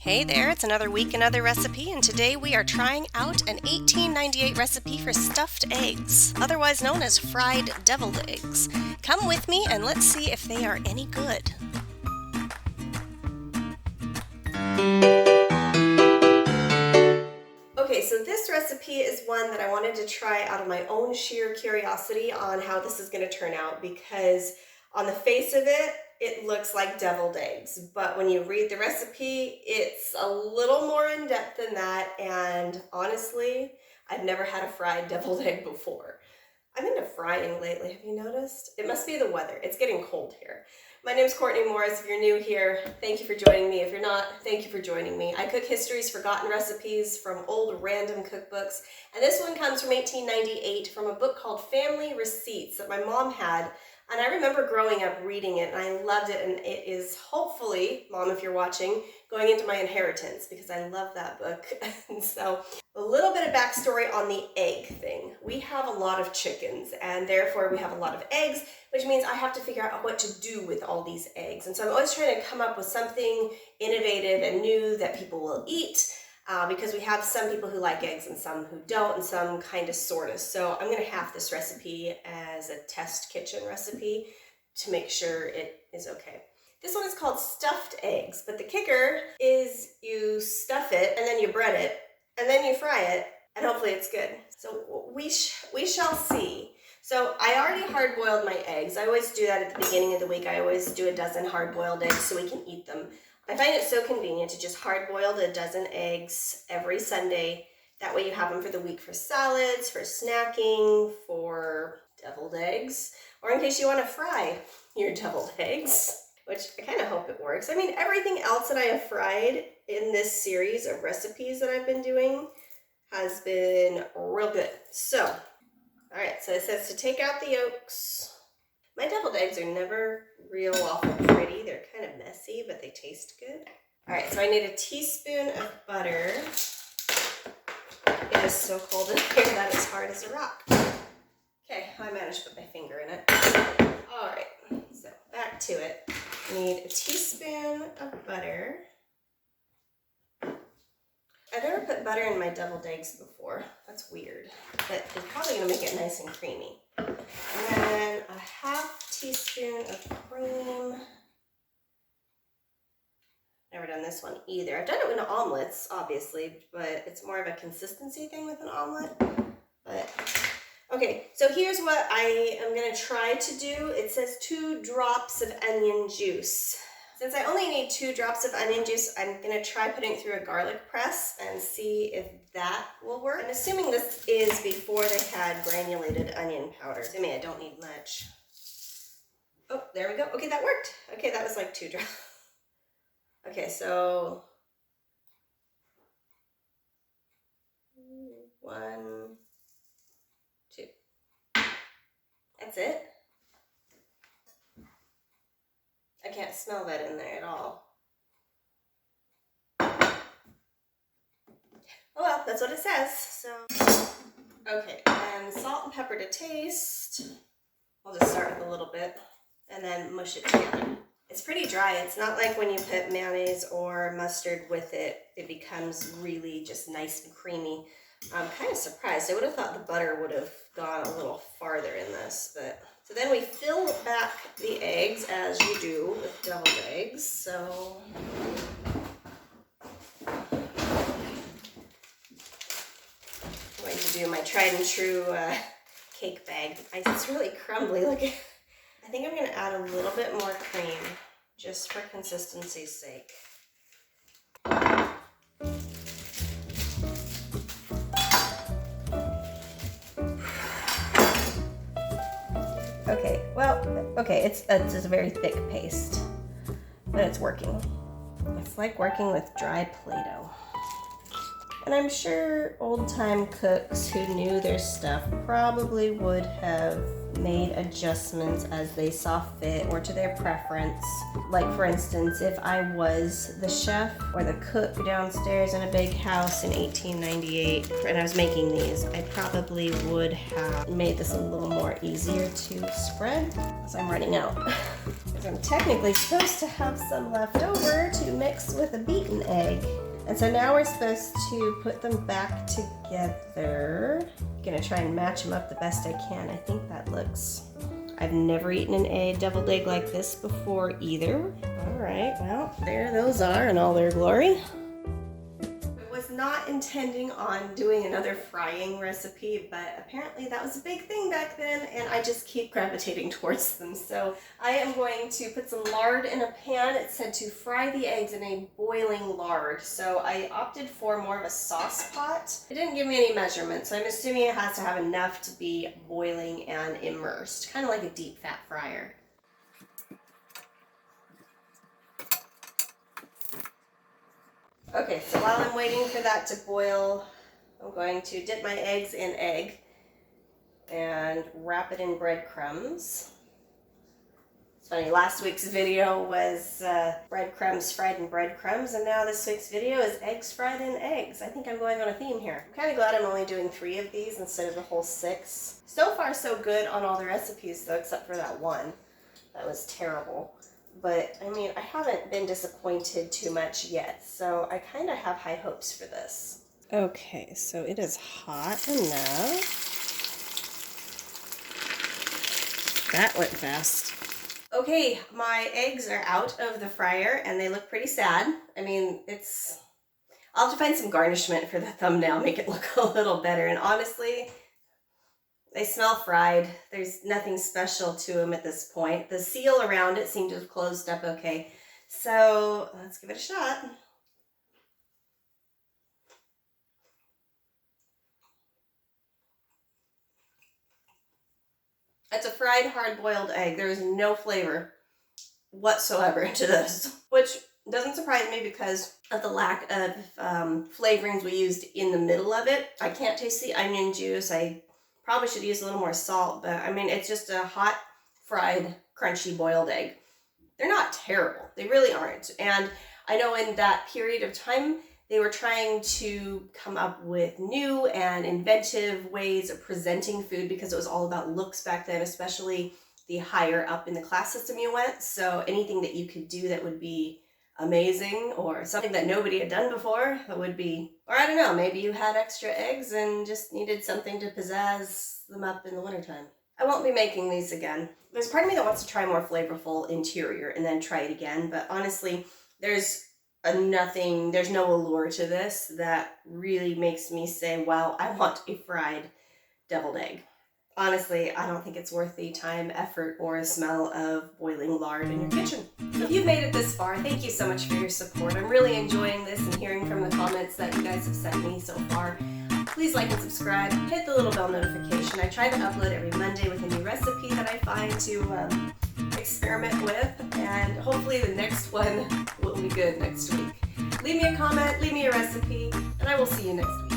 Hey there, it's another week, another recipe, and today we are trying out an 1898 recipe for stuffed eggs, otherwise known as fried deviled eggs. Come with me and let's see if they are any good. Okay, so this recipe is one that I wanted to try out of my own sheer curiosity on how this is going to turn out, because on the face of it, it looks like deviled eggs, but when you read the recipe, it's a little more in depth than that, and honestly, I've never had a fried deviled egg before. I'm into frying lately, have you noticed? It must be the weather. It's getting cold here. My name's Courtney Morris. If you're new here, thank you for joining me. If you're not, thank you for joining me. I cook history's forgotten recipes from old random cookbooks, and this one comes from 1898 from a book called Family Receipts that my mom had. And I remember growing up reading it, and I loved it, and it is hopefully, Mom, if you're watching, going into my inheritance, because I love that book. And so, a little bit of backstory on the egg thing. We have a lot of chickens, and therefore we have a lot of eggs, which means I have to figure out what to do with all these eggs. And so I'm always trying to come up with something innovative and new that people will eat. Because we have some people who like eggs and some who don't, and some kind of sort of. So I'm going to have this recipe as a test kitchen recipe to make sure it is okay. This one is called stuffed eggs, but the kicker is you stuff it and then you bread it and then you fry it, and hopefully it's good. So we shall see. So I already hard-boiled my eggs. I always do that at the beginning of the week. I always do a dozen hard-boiled eggs so we can eat them. I find it so convenient to just hard-boil a dozen eggs every Sunday. That way you have them for the week for salads, for snacking, for deviled eggs, or in case you want to fry your deviled eggs, which I kind of hope it works. I mean, everything else that I have fried in this series of recipes that I've been doing has been real good. So, all right, so it says to take out the yolks. My deviled eggs are never real awful pretty. They're kind of messy, but they taste good. All right, so I need a teaspoon of butter. It is so cold in here that it's hard as a rock. Okay, I managed to put my finger in it. All right, so back to it. I need a teaspoon of butter. I've never put butter in my deviled eggs before. That's weird, but it's probably gonna make it nice and creamy. And then a half teaspoon of cream. Never done this one either. I've done it with omelets, obviously, but it's more of a consistency thing with an omelet. But okay, so here's what I am gonna try to do. It says 2 drops of onion juice. Since I only need 2 drops of onion juice, I'm gonna try putting it through a garlic press and see if that will work. I'm assuming this is before they had granulated onion powder. Assuming I don't need much. Oh, there we go. Okay, that worked. Okay, that was like 2 drops. Okay, so 1, 2. That's it. I can't smell that in there at all. Oh well, that's what it says. So, okay, and salt and pepper to taste. I'll just start with a little bit and then mush it together. It's pretty dry. It's not like when you put mayonnaise or mustard with it, it becomes really just nice and creamy. I'm kind of surprised. I would have thought the butter would have gone a little farther in this, but so then we fill back the eggs as you do with deviled eggs. So I'm going to do my tried and true cake bag. It's really crumbly. Look, I think I'm going to add a little bit more cream just for consistency's sake. Okay, well, okay, it's just a very thick paste, but it's working. It's like working with dry Play-Doh. And I'm sure old-time cooks who knew their stuff probably would have made adjustments as they saw fit or to their preference. Like for instance, if I was the chef or the cook downstairs in a big house in 1898 and I was making these, I probably would have made this a little more easier to spread as I'm running out. Because I'm technically supposed to have some left over to mix with a beaten egg. And so now we're supposed to put them back together. I'm gonna try and match them up the best I can. I think that looks... I've never eaten a deviled egg like this before either. All right, well, there those are in all their glory. I was not intending on doing another frying recipe, but apparently that was a big thing back then, and I just keep gravitating towards them. So I am going to put some lard in a pan. It said to fry the eggs in a boiling lard, so I opted for more of a sauce pot. It didn't give me any measurements, so I'm assuming it has to have enough to be boiling and immersed, kind of like a deep fat fryer. Okay, so while I'm waiting for that to boil, I'm going to dip my eggs in egg and wrap it in breadcrumbs. It's funny, last week's video was breadcrumbs fried in breadcrumbs, and now this week's video is eggs fried in eggs. I think I'm going on a theme here. I'm kind of glad I'm only doing 3 of these instead of the whole 6. So far so good on all the recipes though, except for that one. That was terrible. But, I mean, I haven't been disappointed too much yet, so I kind of have high hopes for this. Okay, so it is hot enough. That went fast. Okay, my eggs are out of the fryer, and they look pretty sad. I mean, I'll have to find some garnishment for the thumbnail, make it look a little better, and honestly, they smell fried. There's nothing special to them at this point. The seal around it seemed to have closed up okay. So let's give it a shot. It's a fried hard-boiled egg. There is no flavor whatsoever to this, which doesn't surprise me because of the lack of flavorings we used in the middle of it. I can't taste the onion juice. I probably should use a little more salt, but I mean, it's just a hot, fried, crunchy boiled egg. They're not terrible. They really aren't. And I know in that period of time, they were trying to come up with new and inventive ways of presenting food because it was all about looks back then, especially the higher up in the class system you went. So anything that you could do that would be amazing or something that nobody had done before that would be, or I don't know, maybe you had extra eggs and just needed something to pizzazz them up in the wintertime. I won't be making these again. There's part of me that wants to try more flavorful interior and then try it again, but honestly, there's no allure to this that really makes me say, wow, I want a fried deviled egg. Honestly, I don't think it's worth the time, effort, or smell of boiling lard in your kitchen. So if you've made it this far, thank you so much for your support. I'm really enjoying this and hearing from the comments that you guys have sent me so far. Please like and subscribe, hit the little bell notification. I try to upload every Monday with a new recipe that I find to experiment with, and hopefully the next one will be good next week. Leave me a comment, leave me a recipe, and I will see you next week.